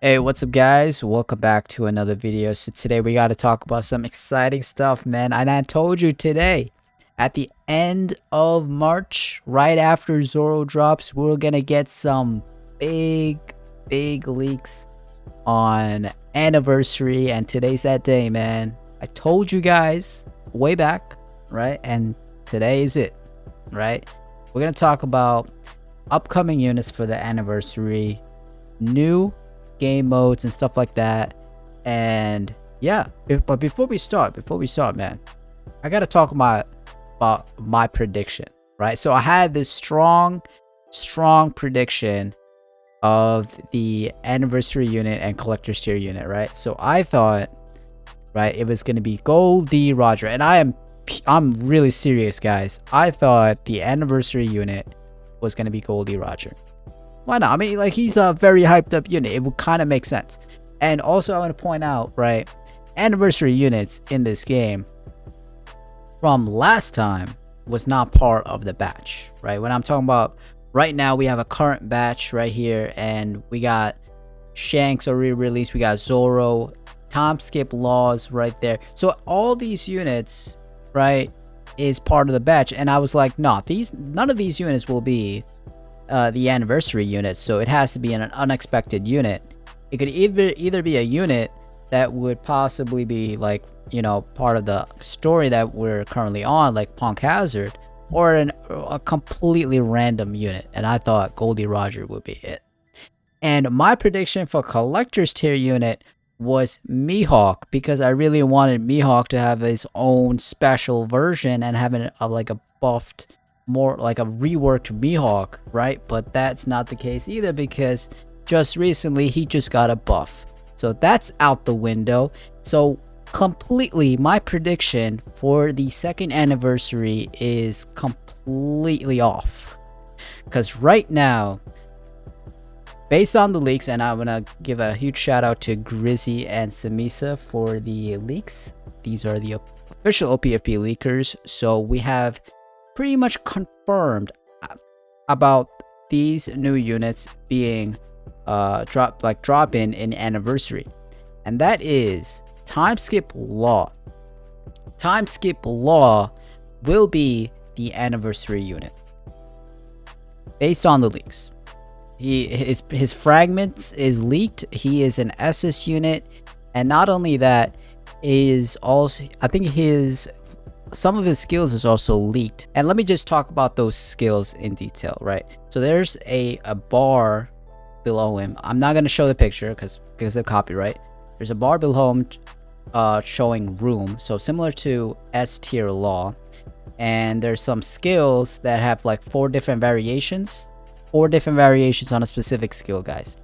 Hey, what's up guys? Welcome back to another video. So today we got to talk about some exciting stuff, man. And I told you today, at the end of March, right after Zoro drops, we're gonna get some big leaks on Anniversary, and today's that day, man. I told you guys way back, right? And today is it, right? We're gonna talk about upcoming units for the Anniversary, new game modes and stuff like that. And yeah, but before we start, man, I gotta talk about my prediction, right? So I had this strong prediction of the Anniversary unit and Collector's Tier unit, right? So I thought, right, it was gonna be Goldie Roger, and I'm really serious, guys. I thought the Anniversary unit was gonna be Goldie Roger. Why not? I mean, like, he's a very hyped up unit. It would kind of make sense. And also, I want to point out, right, Anniversary units in this game from last time was not part of the batch, right? When I'm talking about right now, we have a current batch right here, and we got Shanks already released. We got Zoro, Timeskip laws right there. So all these units, right, is part of the batch. And I was like, nah, none of these units will be the Anniversary unit, so it has to be an unexpected unit. It could either be a unit that would possibly be, like, you know, part of the story that we're currently on, like Punk Hazard, or a completely random unit. And I thought Goldie Roger would be it. And my prediction for Collector's Tier unit was Mihawk, because I really wanted Mihawk to have his own special version and having like a buffed, more like a reworked Mihawk, right? But that's not the case either, because just recently he just got a buff, so that's out the window. So completely, my prediction for the second Anniversary is completely off, because right now, based on the leaks, and I want to give a huge shout out to Grizzy and Samisa for the leaks. These are the official OPFP leakers, so we have pretty much confirmed about these new units being drop in Anniversary, and that is Timeskip Law. Timeskip Law will be the Anniversary unit based on the leaks. His fragments is leaked. He is an SS unit, and not only that, is also, I think some of his skills is also leaked. And let me just talk about those skills in detail, right? So there's a bar below him. I'm not going to show the picture because of copyright. There's a bar below him showing room, so similar to S tier law. And there's some skills that have like four different variations on a specific skill, guys.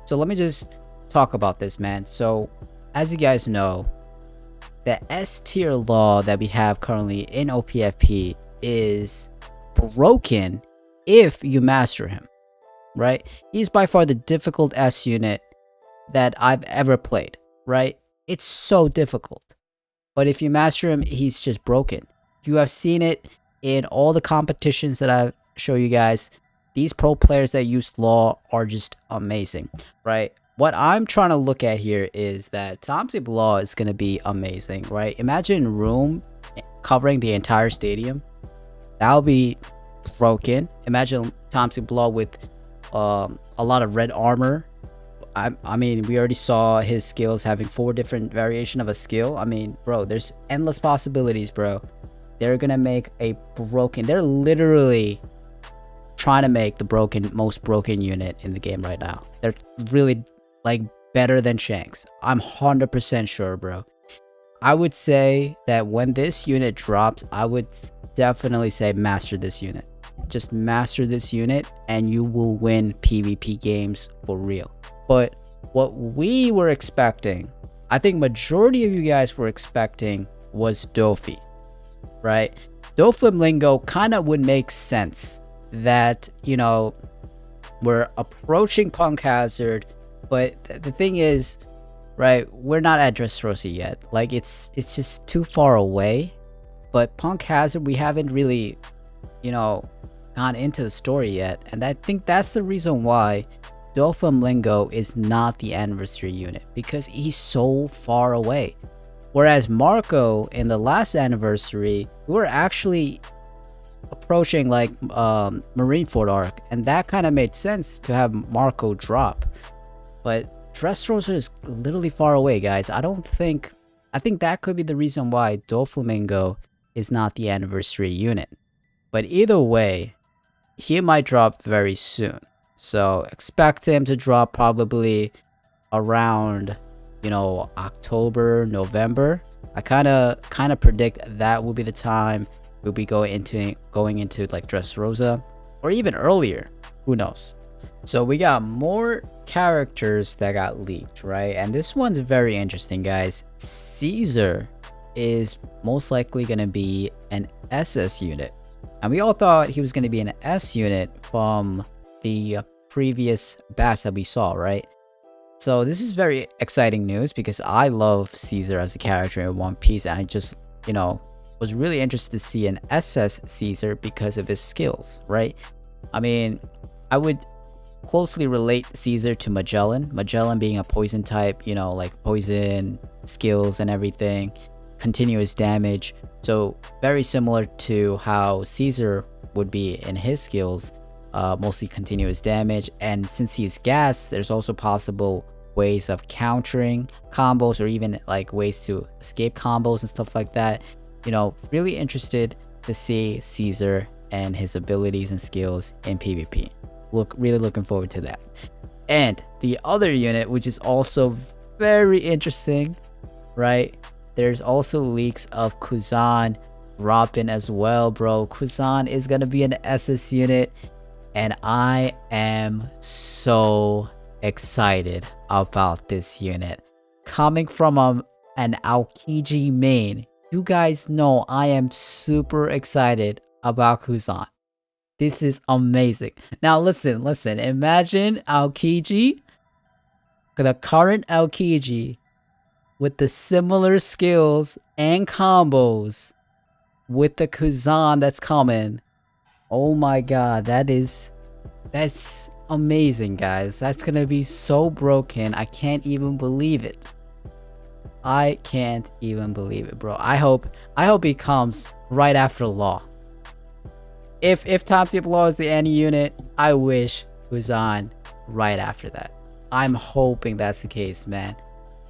So let me just talk about this, man. So as you guys know, the S tier law that we have currently in OPFP is broken if you master him, right? He's by far the difficult S unit that I've ever played, right? It's so difficult, but if you master him, he's just broken. You have seen it in all the competitions that I've shown you guys. These pro players that use law are just amazing, right? What I'm trying to look at here is that Timeskip Law is going to be amazing, right? Imagine room covering the entire stadium. That'll be broken. Imagine Timeskip Law with a lot of red armor. I mean, we already saw his skills having 4 different variation of a skill. I mean, bro, there's endless possibilities, bro. They're going to make a broken... They're literally trying to make the most broken unit in the game right now. They're really... like better than Shanks. I'm 100% sure, bro. I would say that when this unit drops, I would definitely say master this unit. Just master this unit and you will win PvP games for real. But what we were expecting, I think majority of you guys were expecting, was Dofy, right? Doflamingo kind of would make sense that, you know, we're approaching Punk Hazard. But the thing is, right, we're not at Dressrosa yet. Like, it's just too far away. But Punk Hazard, we haven't really, you know, gone into the story yet. And I think that's the reason why Doflamingo is not the anniversary unit because he's so far away. Whereas Marco in the last anniversary, we were actually approaching like Marineford arc, and that kind of made sense to have Marco drop. But Dressrosa is literally far away, guys. I think that could be the reason why Doflamingo is not the anniversary unit. But either way, he might drop very soon. So expect him to drop probably around, you know, October, November. I kind of predict that will be the time we'll be going into like Dressrosa, or even earlier. Who knows? So we got more characters that got leaked, right? And this one's very interesting, guys. Caesar is most likely going to be an SS unit. And we all thought he was going to be an S unit from the previous batch that we saw, right? So this is very exciting news because I love Caesar as a character in One Piece, and I just, you know, was really interested to see an SS Caesar because of his skills, right? I mean, I would closely relate Caesar to Magellan. Magellan being a poison type, you know, like poison skills and everything, continuous damage. So very similar to how Caesar would be in his skills, mostly continuous damage. And since he's gas, there's also possible ways of countering combos, or even like ways to escape combos and stuff like that. You know, really interested to see Caesar and his abilities and skills in PvP. Really looking forward to that. And the other unit, which is also very interesting, right? There's also leaks of Kuzan dropping as well, bro. Kuzan is gonna be an SS unit, and I am so excited about this unit. Coming from an Aokiji main, you guys know I am super excited about Kuzan. This is amazing. Now listen, imagine Aokiji, the current Aokiji, with the similar skills and combos with the Kuzan that's coming. Oh my god, that's amazing, guys. That's gonna be so broken. I can't even believe it. I can't even believe it, bro. I hope he comes right after Law. If Timeskip Law is the Annie unit, I wish Kuzan right after that. I'm hoping that's the case, man.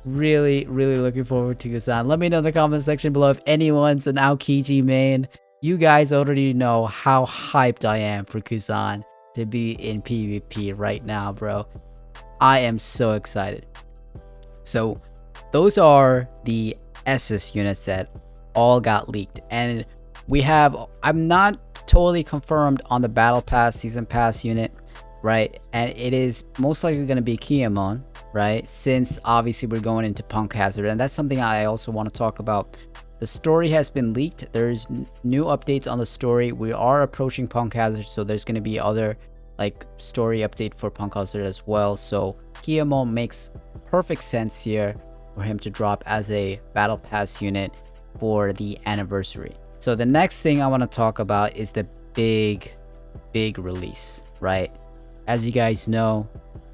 Really looking forward to Kuzan. Let me know in the comment section below if anyone's an Aokiji main. You guys already know how hyped I am for Kuzan to be in PvP right now, bro. I am so excited. So those are the SS units that all got leaked, and we have, I'm not totally confirmed on the Battle Pass Season Pass unit, right? And it is most likely going to be Kiyomon, right? Since obviously we're going into Punk Hazard, and that's something I also want to talk about. The story has been leaked. There's new updates on the story. We are approaching Punk Hazard, so there's going to be other like story update for Punk Hazard as well. So Kiyomon makes perfect sense here for him to drop as a Battle Pass unit for the anniversary. So the next thing I want to talk about is the big release, right? As you guys know,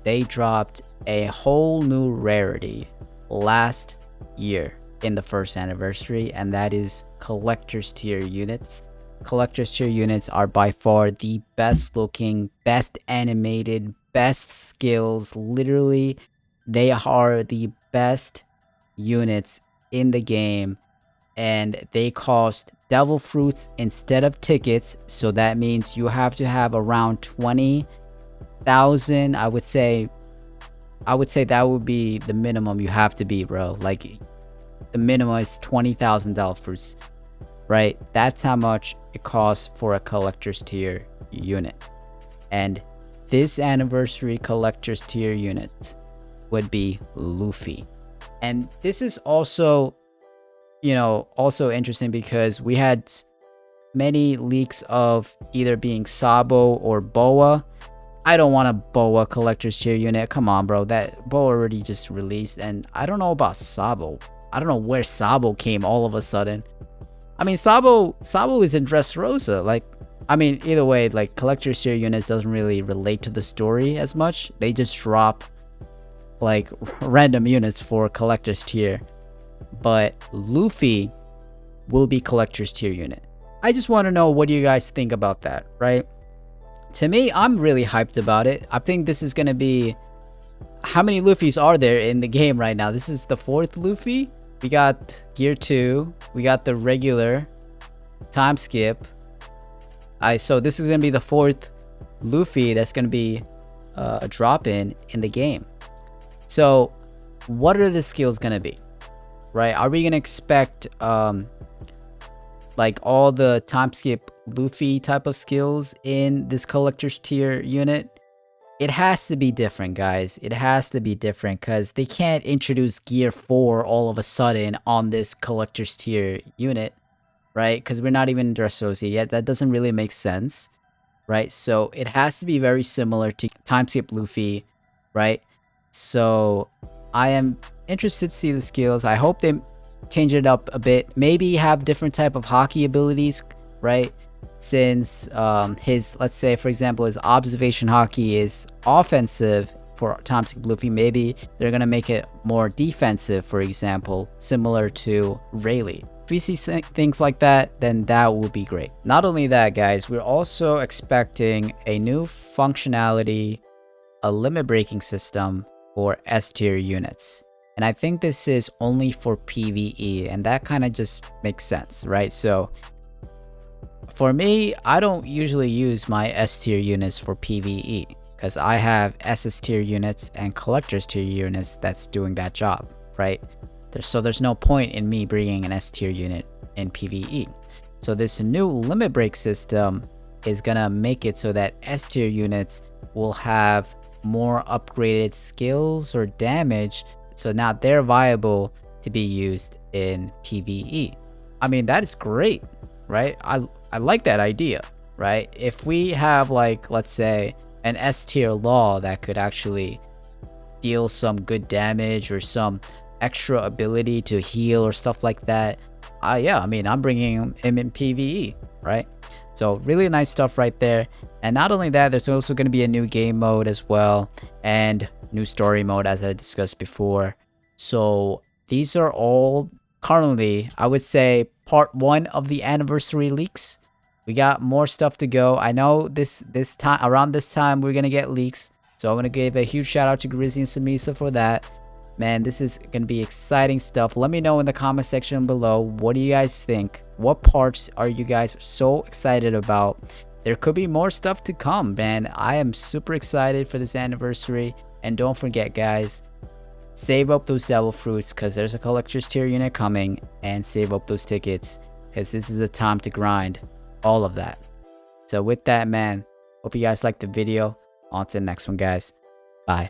they dropped a whole new rarity last year in the first anniversary, and that is collector's tier units. Collector's tier units are by far the best looking, best animated, best skills. Literally, they are the best units in the game, and they cost devil fruits instead of tickets. So that means you have to have around 20,000. I would say that would be the minimum you have to be, bro. Like the minimum is 20,000 devil fruits, right? That's how much it costs for a collector's tier unit. And this anniversary collector's tier unit would be Luffy. And this is also, you know, also interesting because we had many leaks of either being Sabo or Boa. I don't want a Boa collector's tier unit. Come on, bro. That Boa already just released, and I don't know about Sabo. I don't know where Sabo came all of a sudden. I mean, Sabo is in Dressrosa. Like, I mean, either way, like collector's tier units doesn't really relate to the story as much. They just drop like random units for collector's tier. But Luffy will be collector's tier unit. I just want to know, what do you guys think about that, right? To me, I'm really hyped about it. I think this is going to be... How many Luffys are there in the game right now? This is the 4th Luffy. We got Gear 2. We got the regular Timeskip. So this is going to be the 4th Luffy that's going to be a drop-in the game. So what are the skills going to be? Right? Are we going to expect like all the Timeskip Luffy type of skills in this collector's tier unit? It has to be different, guys. It has to be different, because they can't introduce Gear 4 all of a sudden on this collector's tier unit, right? Because we're not even in Dressrosa yet. That doesn't really make sense, right? So it has to be very similar to Timeskip Luffy, right? So I am interested to see the skills. I hope they change it up a bit. Maybe have different type of hockey abilities, right? Since his, let's say for example, his observation hockey is offensive for Timeskip Luffy, maybe they're gonna make it more defensive, for example, similar to Rayleigh. If we see things like that, then that will be great. Not only that, guys, we're also expecting a new functionality, a limit breaking system for S tier units. And I think this is only for PvE, and that kind of just makes sense, right? So for me, I don't usually use my S tier units for PvE, because I have SS tier units and collector's tier units that's doing that job, right? So there's no point in me bringing an S tier unit in PvE. So this new limit break system is gonna make it so that S tier units will have more upgraded skills or damage, so now they're viable to be used in PvE. I mean, that is great, right? I like that idea, right? If we have, like, let's say an S tier law that could actually deal some good damage or some extra ability to heal or stuff like that, yeah, I mean, I'm bringing him in PvE, right? So really nice stuff right there. And not only that, there's also going to be a new game mode as well, and new story mode, as I discussed before. So these are all currently, I would say, part 1 of the anniversary leaks. We got more stuff to go. I know this time, around this time, we're gonna get leaks. So I'm gonna give a huge shout out to Grizzy and Samisa for that. Man, this is gonna be exciting stuff. Let me know in the comment section below, what do you guys think? What parts are you guys so excited about? There could be more stuff to come, man. I am super excited for this anniversary. And don't forget, guys, save up those devil fruits, because there's a collector's tier unit coming, and save up those tickets, because this is the time to grind all of that. So with that, man, hope you guys liked the video. On to the next one, guys. Bye.